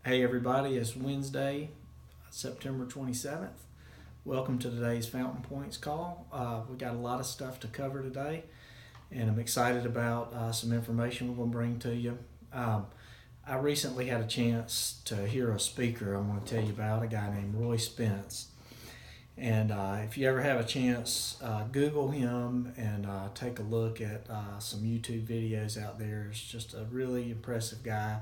Hey everybody, it's Wednesday, September 27th. Welcome to today's Fountain Points call. We got a lot of stuff to cover today, and I'm excited about some information we're going to bring to you. I recently had a chance to hear a speaker I want to tell you about, a guy named Roy Spence. And if you ever have a chance, Google him and take a look at some YouTube videos out there. It's just a really impressive guy.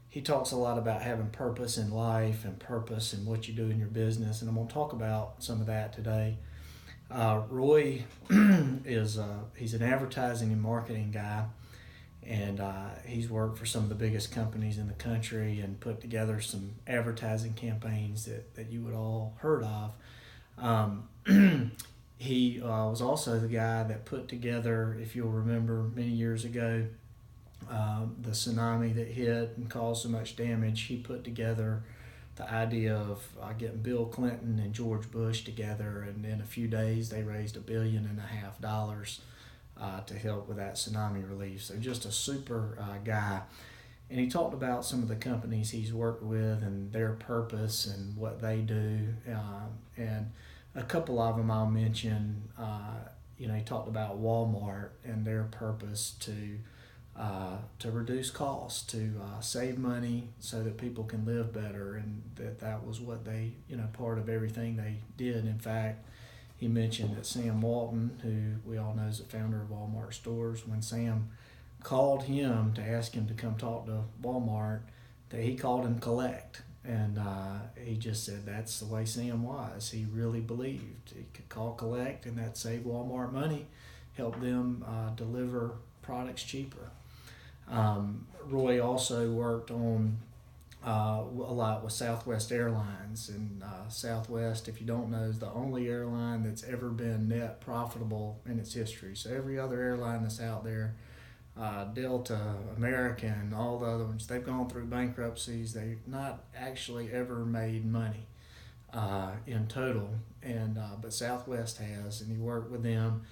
He talks a lot about having purpose in life and purpose in what you do in your business, and I'm going to talk about some of that today. Roy he's an advertising and marketing guy, and he's worked for some of the biggest companies in the country and put together some advertising campaigns that you would all heard of. He was also the guy that put together, if you'll remember many years ago, the tsunami that hit and caused so much damage. He put together the idea of getting Bill Clinton and George Bush together, and in a few days they raised $1.5 billion to help with that tsunami relief. So just a super guy. And he talked about some of the companies he's worked with and their purpose and what they do. And a couple of them I'll mention. He talked about Walmart and their purpose to reduce costs, to save money so that people can live better, and that was what they, part of everything they did. In fact, he mentioned that Sam Walton, who we all know is the founder of Walmart stores, when Sam called him to ask him to come talk to Walmart, that he called him collect. And he just said that's the way Sam was. He really believed he could call collect, and that saved Walmart money, helped them deliver products cheaper. Roy also worked on a lot with Southwest Airlines, and Southwest, if you don't know, is the only airline that's ever been net profitable in its history. So every other airline that's out there, Delta, American, all the other ones, they've gone through bankruptcies. They've not actually ever made money in total, and but Southwest has, and he worked with them.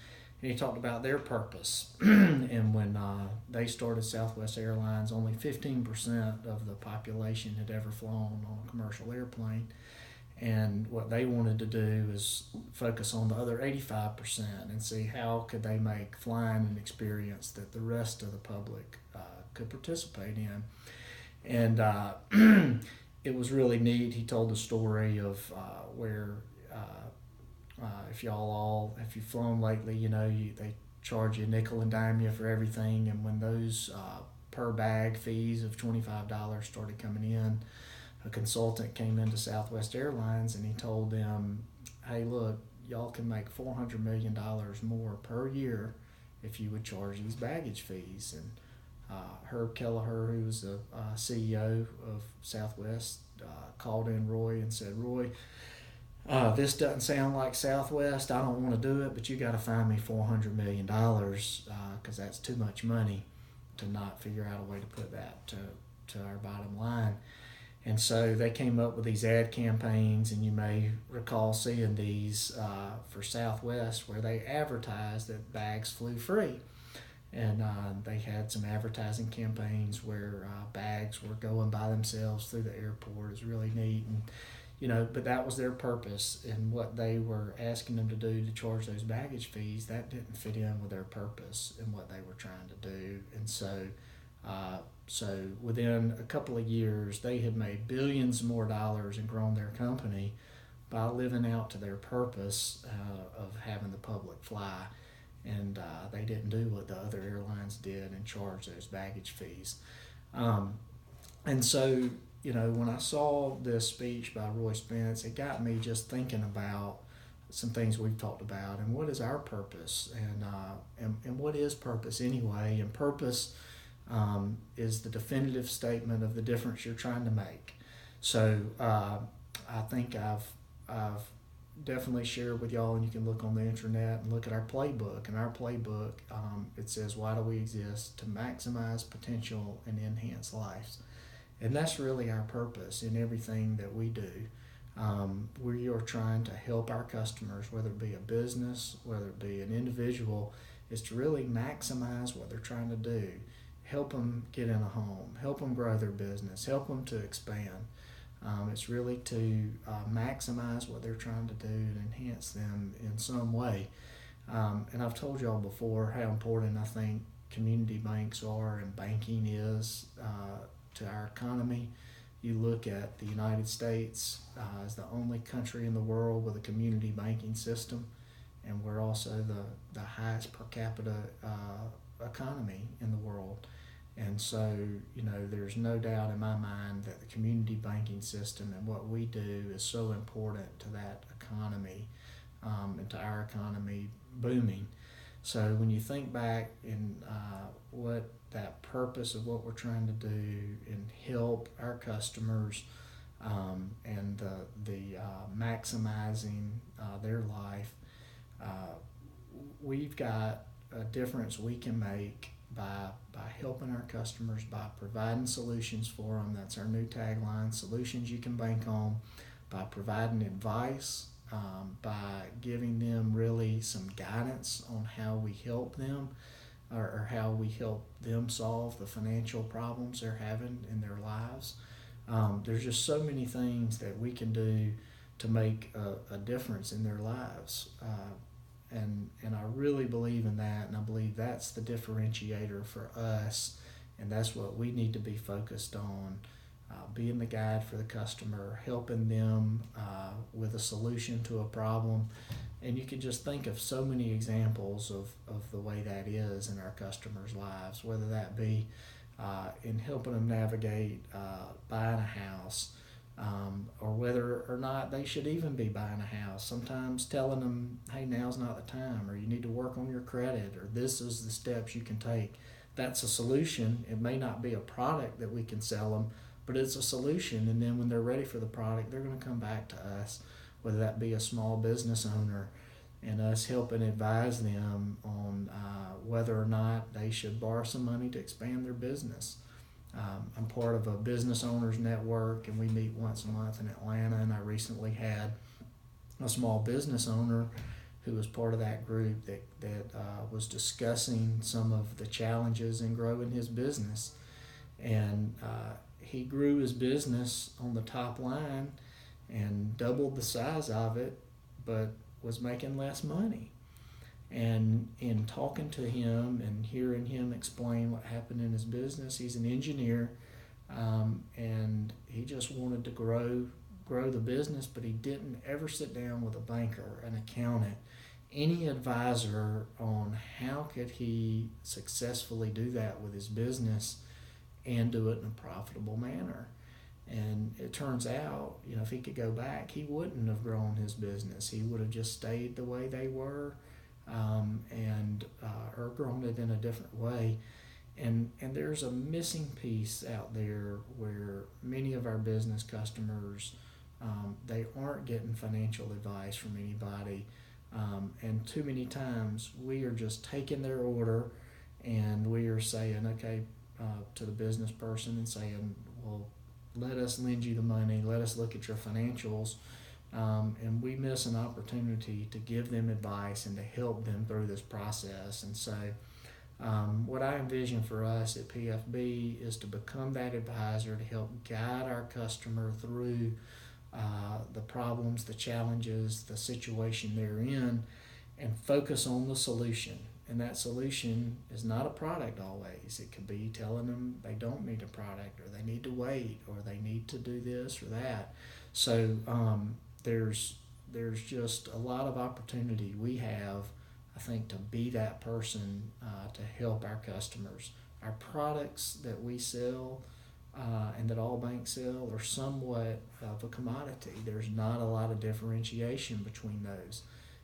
And he talked about their purpose. And when they started Southwest Airlines, only 15% of the population had ever flown on a commercial airplane. And what they wanted to do is focus on the other 85% and see how could they make flying an experience that the rest of the public could participate in. And it was really neat. He told the story of where if you've flown lately, they charge you nickel and dime you for everything. And when those per bag fees of $25 started coming in, a consultant came into Southwest Airlines and he told them, hey, look, y'all can make $400 million more per year if you would charge these baggage fees. And Herb Kelleher, who was the CEO of Southwest, called in Roy and said, Roy, this doesn't sound like Southwest. I don't want to do it, but you got to find me $400 million because that's too much money to not figure out a way to put that to our bottom line. And so they came up with these ad campaigns, and you may recall seeing these for Southwest where they advertised that bags flew free. And they had some advertising campaigns where bags were going by themselves through the airport. It was really neat. And but that was their purpose, and what they were asking them to do to charge those baggage fees, that didn't fit in with their purpose and what they were trying to do. And so within a couple of years, they had made billions more dollars and grown their company by living out to their purpose of having the public fly. And they didn't do what the other airlines did and charge those baggage fees. And so when I saw this speech by Roy Spence, it got me just thinking about some things we've talked about, and what is our purpose, and what is purpose anyway. And purpose is the definitive statement of the difference you're trying to make. So I think I've definitely shared with y'all, and you can look on the internet and look at our playbook. And our playbook, it says, why do we exist? To maximize potential and enhance lives. And that's really our purpose in everything that we do. We are trying to help our customers, whether it be a business, whether it be an individual, is to really maximize what they're trying to do. help them get in a home, help them grow their business, help them to expand. It's really to maximize what they're trying to do and enhance them in some way. And I've told y'all before how important I think community banks are and banking is to our economy. You look at the United States as the only country in the world with a community banking system, and we're also the highest per capita economy in the world. And so, there's no doubt in my mind that the community banking system and what we do is so important to that economy and to our economy booming. So when you think back in what that purpose of what we're trying to do and help our customers and the maximizing their life, we've got a difference we can make by helping our customers, by providing solutions for them. That's our new tagline, solutions you can bank on, by providing advice, by giving them really some guidance on how we help them or how we help them solve the financial problems they're having in their lives. There's just so many things that we can do to make a difference in their lives. And I really believe in that, and I believe that's the differentiator for us, and that's what we need to be focused on, being the guide for the customer, helping them with a solution to a problem. And you can just think of so many examples of the way that is in our customers' lives, whether that be in helping them navigate buying a house, or whether or not they should even be buying a house. Sometimes telling them, hey, now's not the time, or you need to work on your credit, or this is the steps you can take. That's a solution. It may not be a product that we can sell them, but it's a solution. And then when they're ready for the product, they're going to come back to us, whether that be a small business owner, and us helping advise them on whether or not they should borrow some money to expand their business. I'm part of a business owners network, and we meet once a month in Atlanta, and I recently had a small business owner who was part of that group that was discussing some of the challenges in growing his business. And he grew his business on the top line and doubled the size of it, but was making less money. And in talking to him and hearing him explain what happened in his business, he's an engineer, and he just wanted to grow the business, but he didn't ever sit down with a banker, an accountant, any advisor on how could he successfully do that with his business and do it in a profitable manner. And it turns out, if he could go back, he wouldn't have grown his business. He would have just stayed the way they were, or grown it in a different way. And there's a missing piece out there where many of our business customers, they aren't getting financial advice from anybody. And too many times we are just taking their order and we are saying, okay, to the business person and saying, well, let us lend you the money, let us look at your financials. And we miss an opportunity to give them advice and to help them through this process. And so what I envision for us at PFB is to become that advisor to help guide our customer through the problems, the challenges, the situation they're in, and focus on the solution. And that solution is not a product always. It could be telling them they don't need a product, or they need to wait, or they need to do this or that. So there's just a lot of opportunity we have, I think, to be that person to help our customers. Our products that we sell and that all banks sell are somewhat of a commodity. There's not a lot of differentiation between those.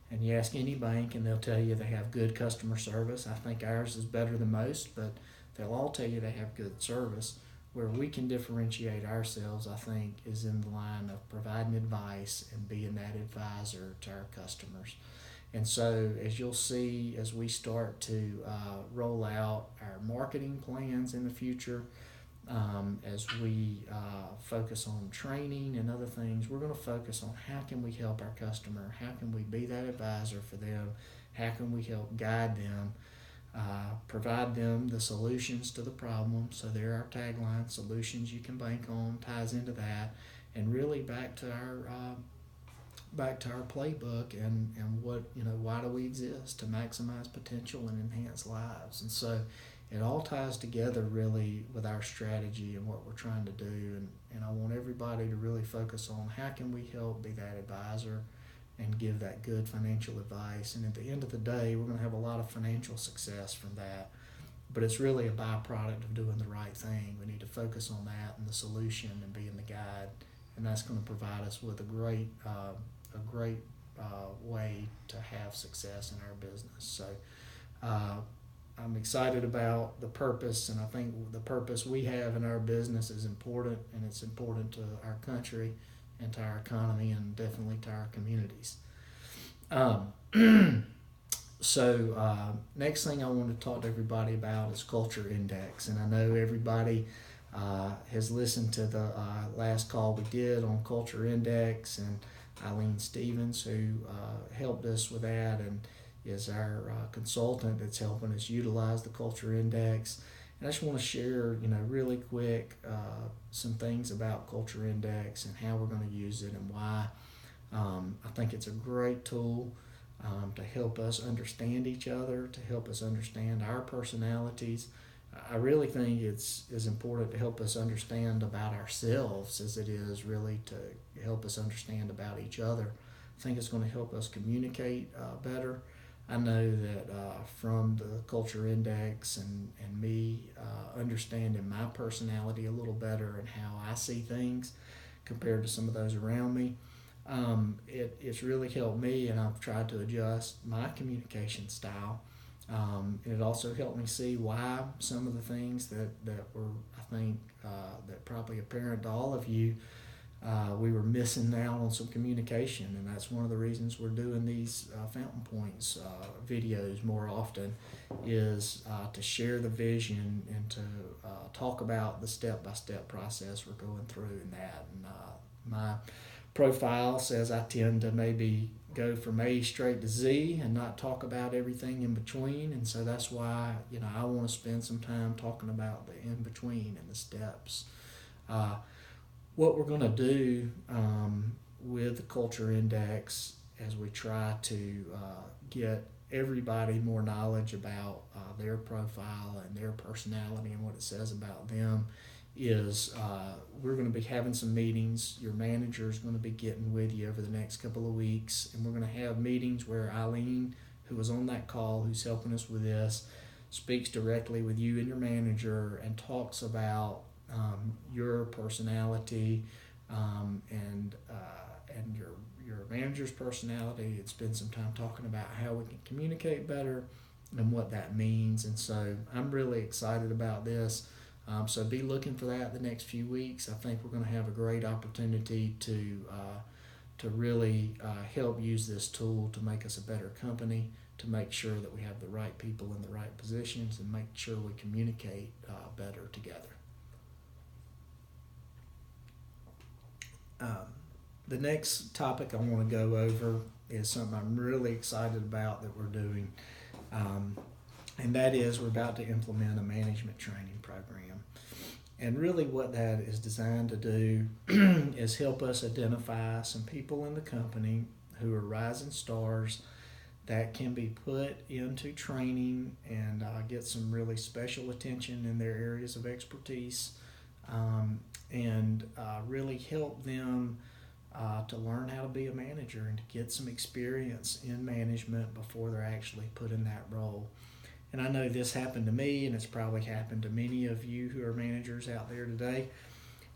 And you ask any bank and they'll tell you they have good customer service. I think ours is better than most, but they'll all tell you they have good service. Where we can differentiate ourselves, I think, is in the line of providing advice and being that advisor to our customers. And so as you'll see, as we start to roll out our marketing plans in the future, as we focus on training and other things, we're going to focus on how can we help our customer, how can we be that advisor for them, how can we help guide them provide them the solutions to the problem. So they're our tagline: solutions you can bank on, ties into that, and really back to our playbook and what, why do we exist? To maximize potential and enhance lives. And so it all ties together really with our strategy and what we're trying to do. And I want everybody to really focus on how can we help be that advisor and give that good financial advice. And at the end of the day, we're going to have a lot of financial success from that. But it's really a byproduct of doing the right thing. We need to focus on that and the solution and being the guide. And that's going to provide us with a great way to have success in our business. So I'm excited about the purpose, and I think the purpose we have in our business is important, and it's important to our country and to our economy and definitely to our communities. Next thing I want to talk to everybody about is Culture Index. And I know everybody has listened to the last call we did on Culture Index, and Eileen Stevens, who helped us with that and is our consultant that's helping us utilize the Culture Index. And I just want to share, really quick some things about Culture Index and how we're going to use it and why. I think it's a great tool to help us understand each other, to help us understand our personalities. I really think it's as important to help us understand about ourselves as it is really to help us understand about each other. I think it's going to help us communicate better. I know that from the Culture Index and me understanding my personality a little better and how I see things compared to some of those around me, it's really helped me, and I've tried to adjust my communication style. It also helped me see why some of the things that were, I think, that probably apparent to all of you, we were missing out on some communication. And that's one of the reasons we're doing these Fountain Points videos more often, is to share the vision and to talk about the step-by-step process we're going through in that. And my profile says I tend to maybe go from A straight to Z and not talk about everything in between. And so that's why, I want to spend some time talking about the in between and the steps. What we're going to do with the Culture Index as we try to get everybody more knowledge about their profile and their personality and what it says about them is we're going to be having some meetings. Your manager is going to be getting with you over the next couple of weeks, and we're going to have meetings where Eileen, who was on that call, who's helping us with this, speaks directly with you and your manager and talks about your personality and your manager's personality, and spend some time talking about how we can communicate better and what that means. And so I'm really excited about this. So be looking for that the next few weeks. I think we're going to have a great opportunity to really help use this tool to make us a better company, to make sure that we have the right people in the right positions, and make sure we communicate better together. The next topic I want to go over is something I'm really excited about that we're doing, and that is we're about to implement a management training program. And really what that is designed to do is help us identify some people in the company who are rising stars that can be put into training and get some really special attention in their areas of expertise, and really help them to learn how to be a manager and to get some experience in management before they're actually put in that role. And I know this happened to me, and it's probably happened to many of you who are managers out there today,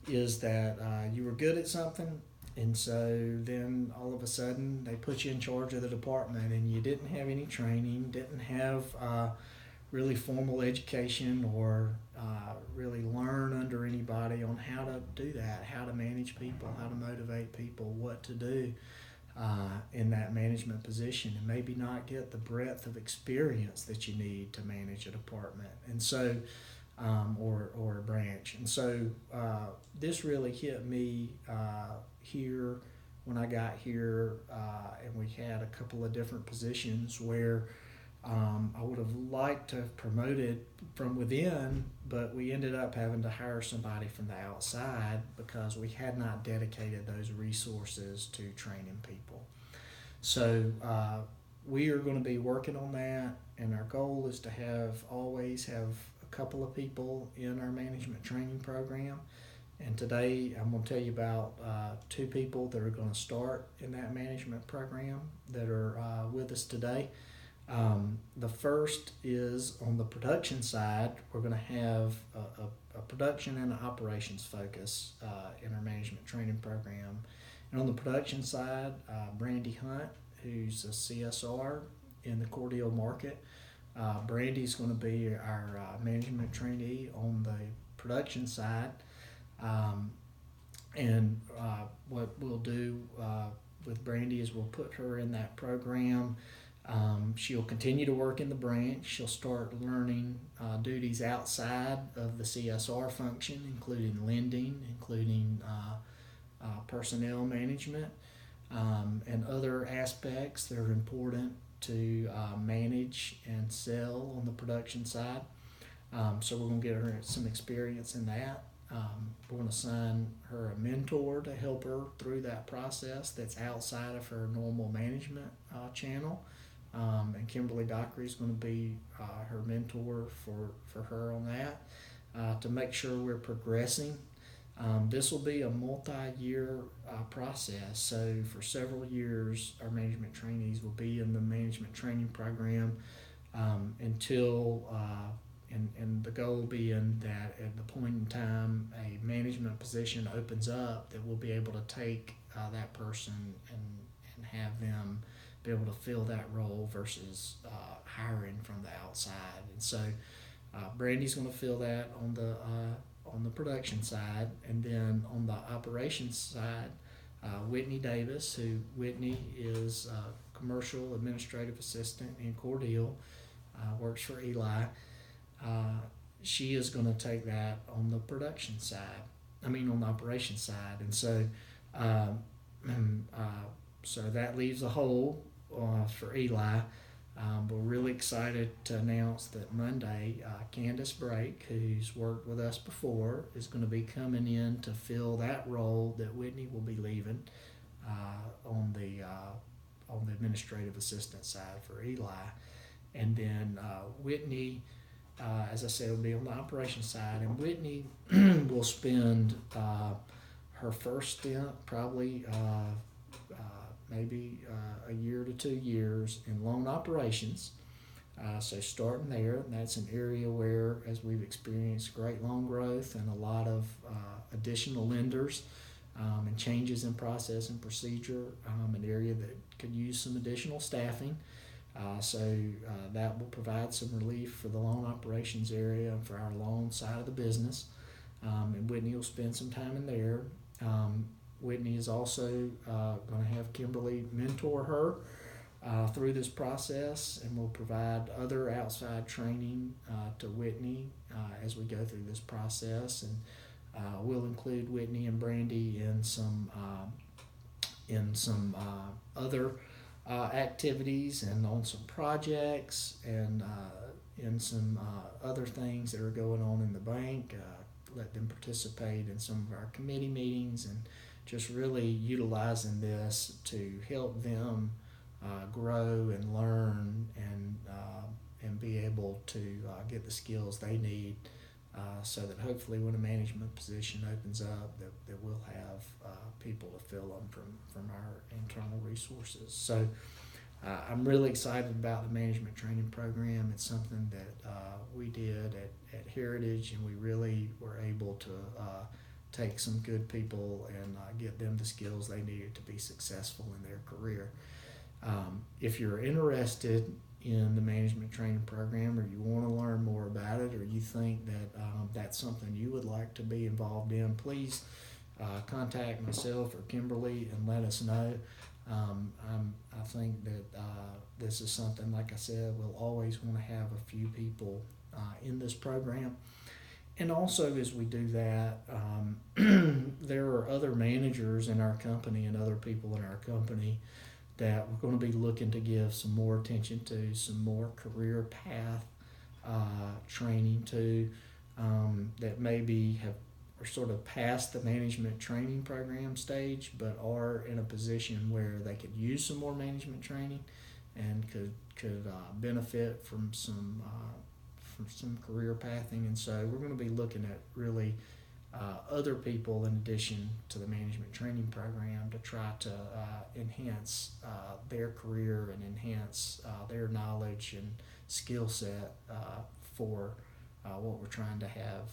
is that you were good at something, and so then all of a sudden they put you in charge of the department, and you didn't have any training, didn't have really formal education, or really learn under anybody on how to do that, how to manage people, how to motivate people, what to do in that management position, and maybe not get the breadth of experience that you need to manage a department, and so or a branch. And so this really hit me here when I got here, and we had a couple of different positions where I would have liked to have promoted from within, but we ended up having to hire somebody from the outside because we had not dedicated those resources to training people. So we are going to be working on that, and our goal is to always have a couple of people in our management training program. And today I'm going to tell you about two people that are going to start in that management program that are with us today. The first is on the production side. We're going to have a production and an operations focus in our management training program. And on the production side, Brandy Hunt, who's a CSR in the Cordele market. Brandy's going to be our management trainee on the production side. And what we'll do with Brandy is we'll put her in that program. She'll continue to work in the branch. She'll start learning duties outside of the CSR function, including lending, including personnel management, and other aspects that are important to manage and sell on the production side. So we're going to get her some experience in that. We're going to assign her a mentor to help her through that process that's outside of her normal management channel. And Kimberly Dockery is going to be her mentor for her on that to make sure we're progressing. This will be a multi-year process. So for several years, our management trainees will be in the management training program until and the goal being that at the point in time a management position opens up, that we'll be able to take that person and have them be able to fill that role versus hiring from the outside. And so Brandy's going to fill that on the production side, and then on the operations side, Whitney Davis, Whitney is a commercial administrative assistant in Cordele, works for Eli. She is going to take that on the production side. On the operations side, and so so that leaves a hole for Eli. We're really excited to announce that Monday, Candace Brake, who's worked with us before, is going to be coming in to fill that role that Whitney will be leaving on the administrative assistant side for Eli. And then Whitney, as I said, will be on the operations side, and Whitney will spend her first stint probably maybe a year to 2 years in loan operations. So starting there, that's an area where, as we've experienced great loan growth and a lot of additional lenders and changes in process and procedure, an area that could use some additional staffing. So that will provide some relief for the loan operations area and for our loan side of the business. And Whitney will spend some time in there. Whitney is also going to have Kimberly mentor her through this process, and will provide other outside training to Whitney as we go through this process. And we'll include Whitney and Brandy in some other activities and on some projects and in some other things that are going on in the bank. Let them participate in some of our committee meetings, and just really utilizing this to help them grow and learn and be able to get the skills they need so that hopefully when a management position opens up that we'll have people to fill them from our internal resources. So I'm really excited about the management training program. It's something that we did at Heritage, and we really were able to take some good people and get them the skills they needed to be successful in their career. If you're interested in the management training program, or you want to learn more about it, or you think that that's something you would like to be involved in, please contact myself or Kimberly and let us know. I think that this is something, like I said, we'll always want to have a few people in this program. And also, as we do that, there are other managers in our company and other people in our company that we're going to be looking to give some more attention to, some more career path training to, that maybe are sort of past the management training program stage, but are in a position where they could use some more management training and could benefit from some career pathing. And so we're going to be looking at really other people in addition to the management training program to try to enhance their career and enhance their knowledge and skill set for what we're trying to have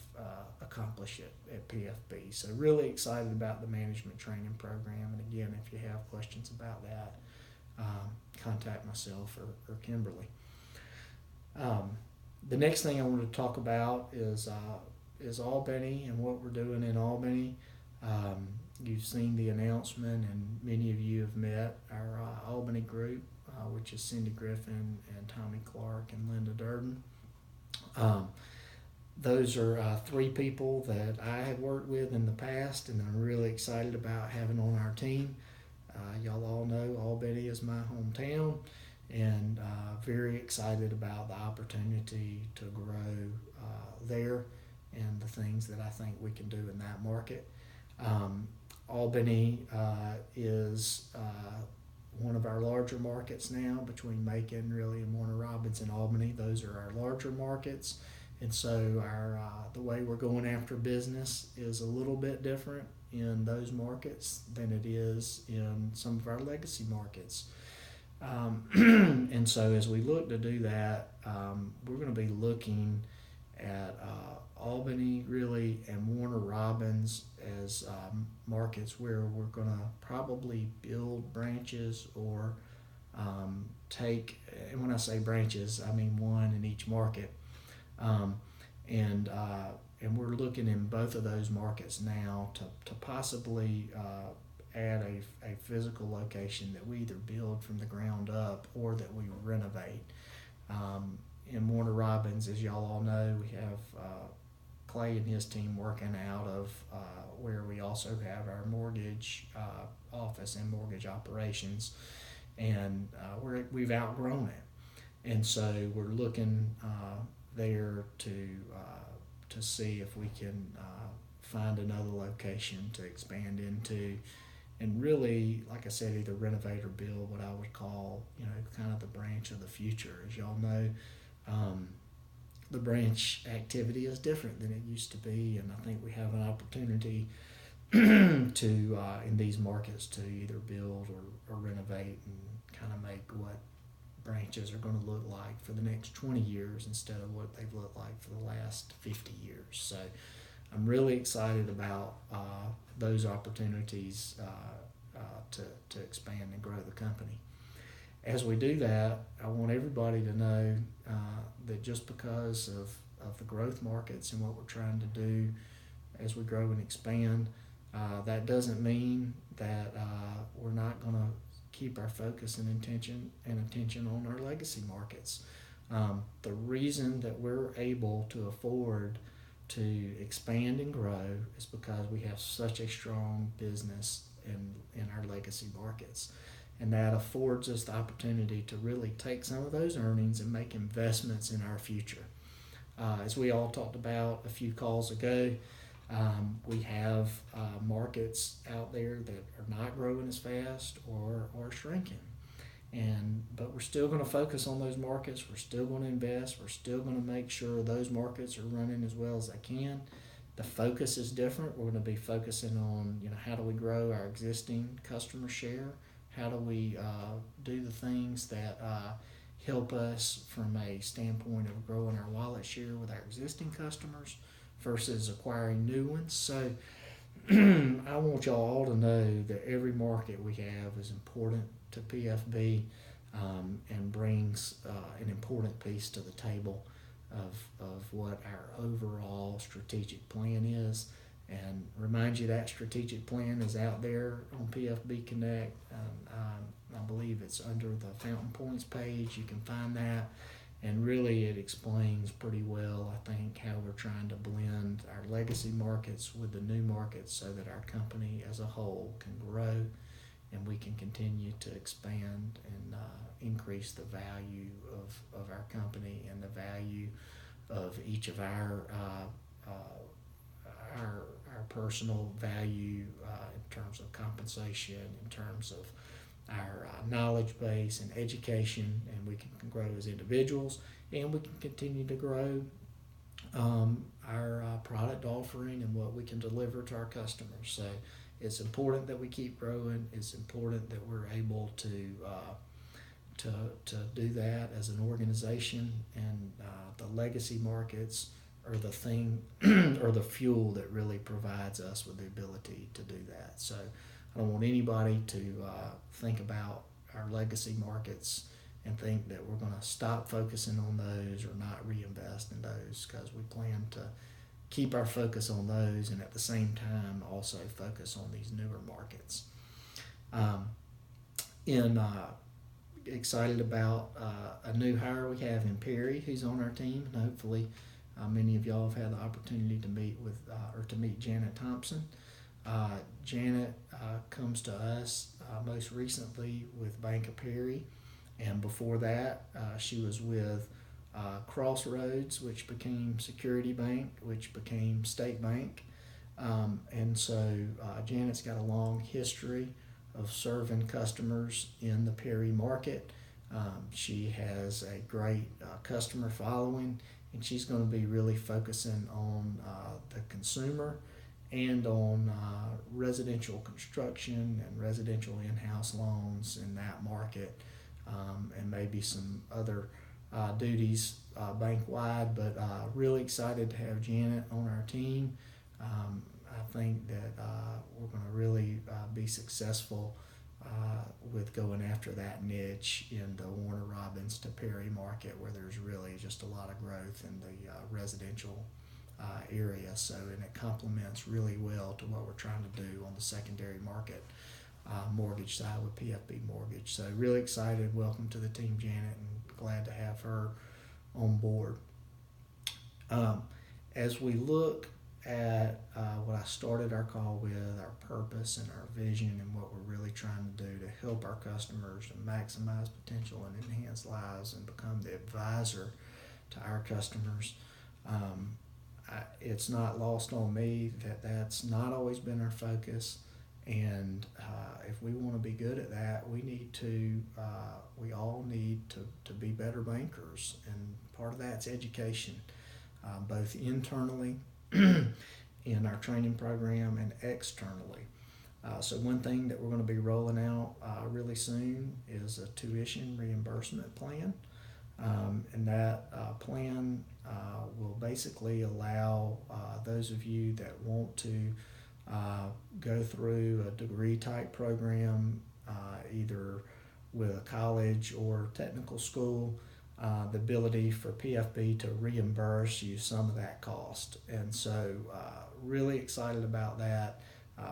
accomplish at PFB. So really excited about the management training program. And again, if you have questions about that, contact myself or Kimberly. The next thing I wanted to talk about is Albany and what we're doing in Albany. You've seen the announcement, and many of you have met our Albany group, which is Cindy Griffin and Tommy Clark and Linda Durden. Those are three people that I have worked with in the past, and I'm really excited about having on our team. Y'all all know Albany is my hometown, and very excited about the opportunity to grow there and the things that I think we can do in that market. Albany is one of our larger markets now, between Macon, really, and Warner Robins and Albany. Those are our larger markets. And so our the way we're going after business is a little bit different in those markets than it is in some of our legacy markets. And so as we look to do that, we're going to be looking at Albany, really, and Warner Robins as markets where we're going to probably build branches or take, and when I say branches, I mean one in each market. And we're looking in both of those markets now to possibly add a physical location that we either build from the ground up or that we renovate. In Warner Robins, as y'all all know, we have Clay and his team working out of where we also have our mortgage office and mortgage operations, and we've outgrown it. And so we're looking there to see if we can find another location to expand into, and really, like I said, either renovate or build what I would call, kind of the branch of the future. As y'all know, the branch activity is different than it used to be, and I think we have an opportunity to in these markets to either build or renovate and kind of make what branches are going to look like for the next 20 years instead of what they've looked like for the last 50 years. So I'm really excited about those opportunities to expand and grow the company. As we do that, I want everybody to know that just because of the growth markets and what we're trying to do as we grow and expand, that doesn't mean that we're not going to keep our focus and attention on our legacy markets. The reason that we're able to afford to expand and grow is because we have such a strong business in our legacy markets. And that affords us the opportunity to really take some of those earnings and make investments in our future. As we all talked about a few calls ago, we have markets out there that are not growing as fast or shrinking. But we're still going to focus on those markets. We're still going to invest. We're still going to make sure those markets are running as well as they can. The focus is different. We're going to be focusing on, how do we grow our existing customer share? How do we do the things that help us from a standpoint of growing our wallet share with our existing customers versus acquiring new ones? So I want y'all all to know that every market we have is important to PFB and brings an important piece to the table of what our overall strategic plan is. And remind you that strategic plan is out there on PFB Connect. I believe it's under the Fountain Points page. You can find that. And really it explains pretty well, I think, how we're trying to blend our legacy markets with the new markets so that our company as a whole can grow and we can continue to expand and increase the value of our company and the value of each of our personal value in terms of compensation, in terms of our knowledge base and education, and we can grow as individuals, and we can continue to grow our product offering and what we can deliver to our customers. So it's important that we keep growing. It's important that we're able to do that as an organization, and the legacy markets are the thing or the fuel that really provides us with the ability to do that. So I don't want anybody to think about our legacy markets and think that we're going to stop focusing on those or not reinvest in those, because we plan to keep our focus on those and at the same time also focus on these newer markets. Excited about a new hire we have in Perry, who's on our team, and hopefully many of y'all have had the opportunity to meet with or to meet Janet Thompson. Janet comes to us most recently with Bank of Perry, and before that she was with Crossroads, which became Security Bank, which became State Bank, and so Janet's got a long history of serving customers in the Perry market. She has a great customer following, and she's going to be really focusing on the consumer and on residential construction and residential in-house loans in that market, and maybe some other duties bank-wide, but really excited to have Janet on our team. I think that we're going to really be successful with going after that niche in the Warner Robins to Perry market, where there's really just a lot of growth in the residential area. So, and it complements really well to what we're trying to do on the secondary market mortgage side with PFB Mortgage. So really excited. Welcome to the team, Janet, and glad to have her on board. As we look at what I started our call with, our purpose and our vision and what we're really trying to do to help our customers to maximize potential and enhance lives and become the advisor to our customers, it's not lost on me that that's not always been our focus. And if we want to be good at that, we all need to be better bankers. And part of that's education, both internally in our training program and externally. So one thing that we're going to be rolling out really soon is a tuition reimbursement plan. And that plan will basically allow those of you that want to go through a degree type program, either with a college or technical school, the ability for PFB to reimburse you some of that cost. And so really excited about that.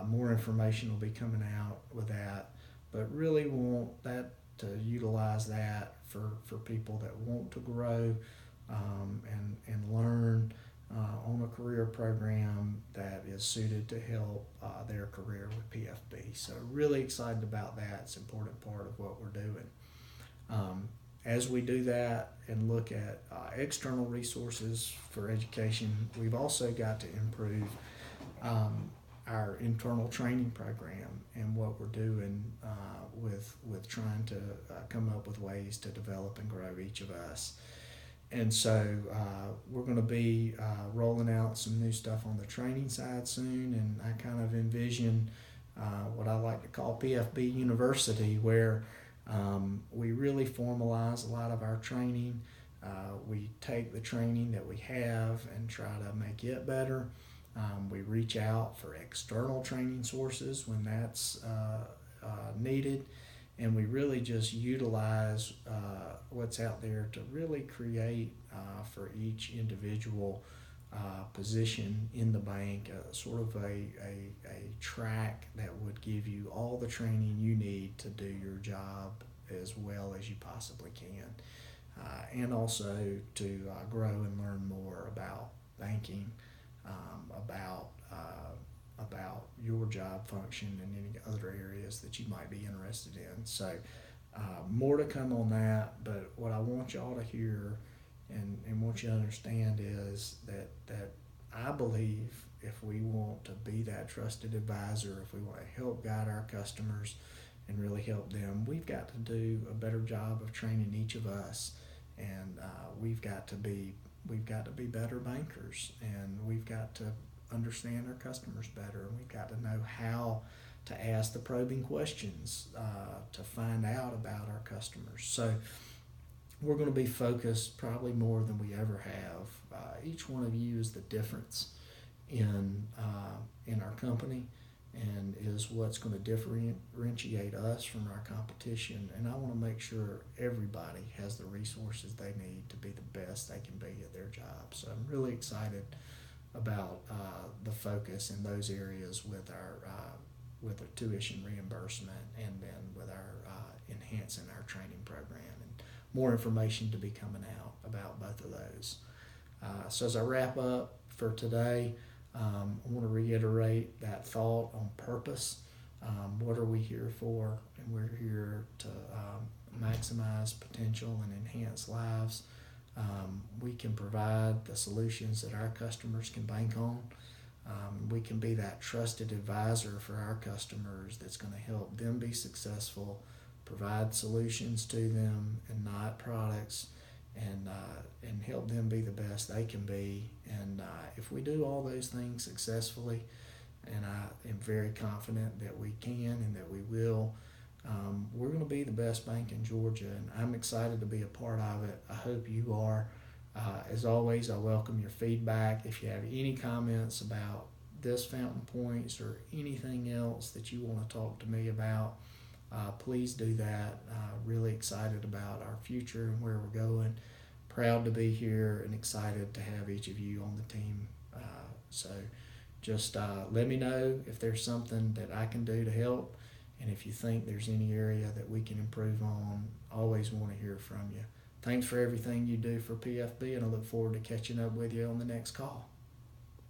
More information will be coming out with that, but really want that to utilize that for people that want to grow and learn on a career program that is suited to help their career with PFB. So really excited about that. It's an important part of what we're doing. As we do that and look at external resources for education, we've also got to improve our internal training program and what we're doing with trying to come up with ways to develop and grow each of us. And so we're going to be rolling out some new stuff on the training side soon, and I kind of envision what I like to call PFB University, where we really formalize a lot of our training. We take the training that we have and try to make it better. We reach out for external training sources when that's needed, and we really just utilize what's out there to really create for each individual position in the bank sort of a track that would give you all the training you need to do your job as well as you possibly can, and also to grow and learn more about banking, about your job function and any other areas that you might be interested in. So more to come on that, but what I want y'all to hear and want you to understand is that I believe if we want to be that trusted advisor, if we want to help guide our customers and really help them, we've got to do a better job of training each of us, and we've got to be better bankers, and we've got to understand our customers better, and we've got to know how to ask the probing questions to find out about our customers. So we're going to be focused probably more than we ever have. Each one of you is the difference in our company, and is what's going to differentiate us from our competition. And I want to make sure everybody has the resources they need to be the best they can be at their job. So I'm really excited about the focus in those areas with the tuition reimbursement, and then with our enhancing our training program, and more information to be coming out about both of those. So as I wrap up for today, I want to reiterate that thought on purpose. What are we here for? And we're here to maximize potential and enhance lives. We can provide the solutions that our customers can bank on. We can be that trusted advisor for our customers that's going to help them be successful, provide solutions to them and not products, and help them be the best they can be. And if we do all those things successfully, and I am very confident that we can and that we will, we're going to be the best bank in Georgia, and I'm excited to be a part of it. I hope you are. As always, I welcome your feedback. If you have any comments about this Fountain Points or anything else that you want to talk to me about, please do that. Really excited about our future and where we're going. Proud to be here and excited to have each of you on the team. So just let me know if there's something that I can do to help. And if you think there's any area that we can improve on, always want to hear from you. Thanks for everything you do for PFB, and I look forward to catching up with you on the next call.